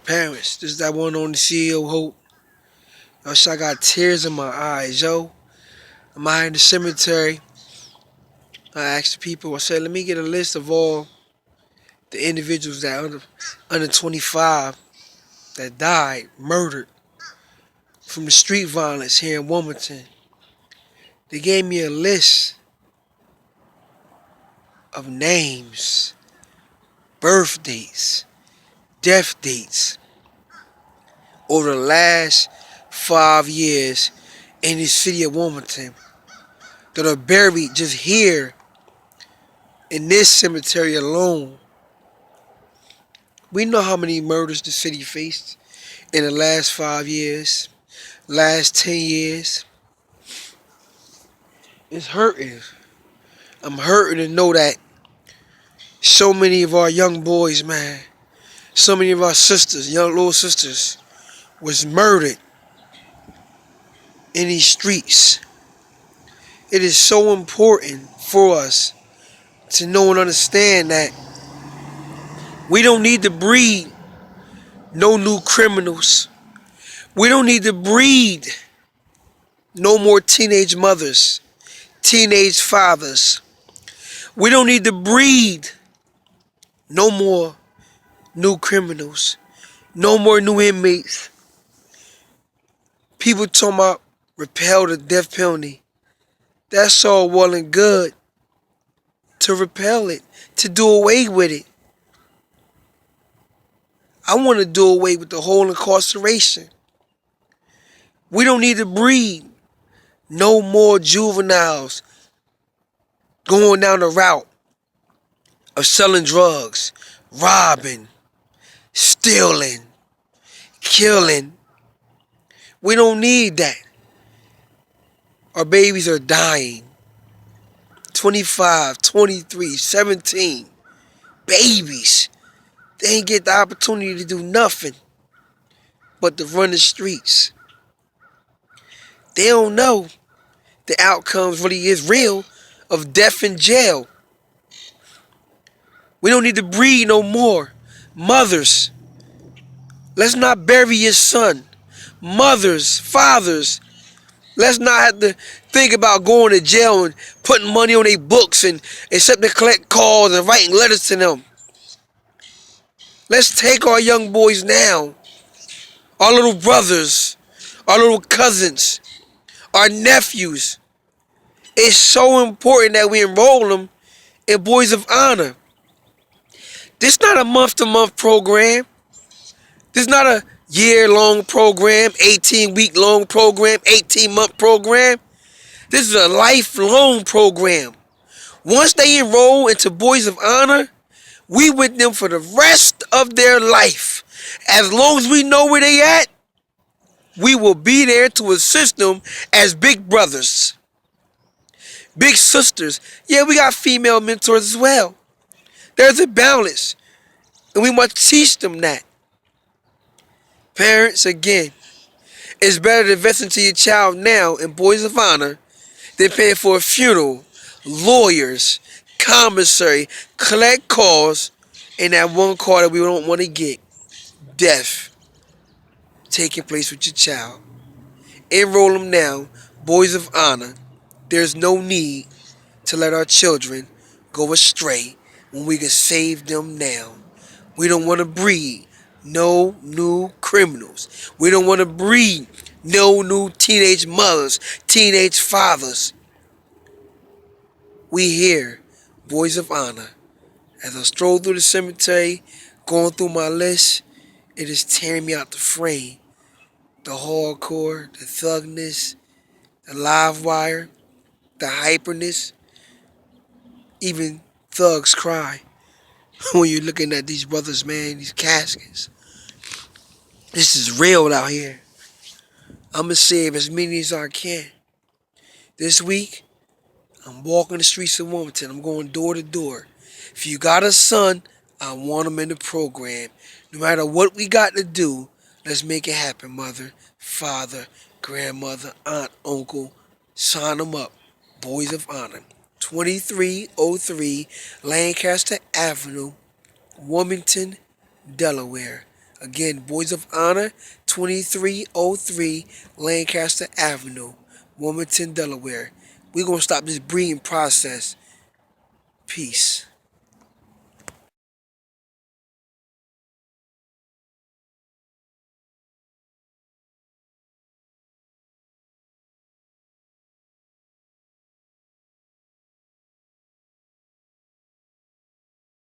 Parents, this is that one on the CEO Hope. Yo, shit, I got tears in my eyes, yo. I'm out in the cemetery. I asked the people, I said, let me get a list of all the individuals that under 25 that died, murdered from the street violence here in Wilmington. They gave me a list of names, birth dates, death dates over the last 5 years in the city of Wilmington that are buried just here in this cemetery alone. We know how many murders the city faced in the last 5 years, last 10 years. It's hurting. I'm hurting to know that so many of our young boys, man, so many of our sisters, young little sisters, was murdered in these streets. It is so important for us to know and understand that we don't need to breed no new criminals. We don't need to breed no more teenage mothers, teenage fathers. We don't need to breed no more new criminals, no more new inmates. People talking about repeal the death penalty. That's all well and good to repeal it, to do away with it. I want to do away with the whole incarceration. We don't need to breed no more juveniles going down the route of selling drugs, robbing, stealing, killing. We don't need that. Our babies are dying. 25, 23, 17. Babies. They ain't get the opportunity to do nothing but to run the streets. They don't know the outcomes really is real of death in jail. We don't need to breed no more. Mothers, let's not bury your son. Mothers, fathers, let's not have to think about going to jail and putting money on their books and except to collect calls and writing letters to them. Let's take our young boys now, our little brothers, our little cousins, our nephews. It's so important that we enroll them in Boys of Honor. This is not a month-to-month program. This is not a year-long program, 18-week-long program, 18-month program. This is a lifelong program. Once they enroll into Boys of Honor, we with them for the rest of their life. As long as we know where they at, we will be there to assist them as big brothers, big sisters. Yeah, we got female mentors as well. There's a balance, and we must teach them that. Parents, again, it's better to invest into your child now in Boys of Honor than paying for a funeral, lawyers, commissary, collect calls, and that one call that we don't want to get, death, taking place with your child. Enroll them now, Boys of Honor. There's no need to let our children go astray when we can save them now. We don't want to breed no new criminals. We don't want to breed no new teenage mothers, teenage fathers. We here, Boys of Honor. As I stroll through the cemetery, going through my list, it is tearing me out the frame. The hardcore, the thugness, the live wire, the hyperness. Even thugs cry when you're looking at these brothers, man, these caskets. This is real out here. I'm going to save as many as I can. This week, I'm walking the streets of Wilmington. I'm going door to door. If you got a son, I want him in the program. No matter what we got to do, let's make it happen, mother, father, grandmother, aunt, uncle. Sign them up. Boys of Honor. 2303 Lancaster Avenue, Wilmington, Delaware. Again, Boys of Honor, 2303 Lancaster Avenue, Wilmington, Delaware. We're going to stop this breeding process. Peace.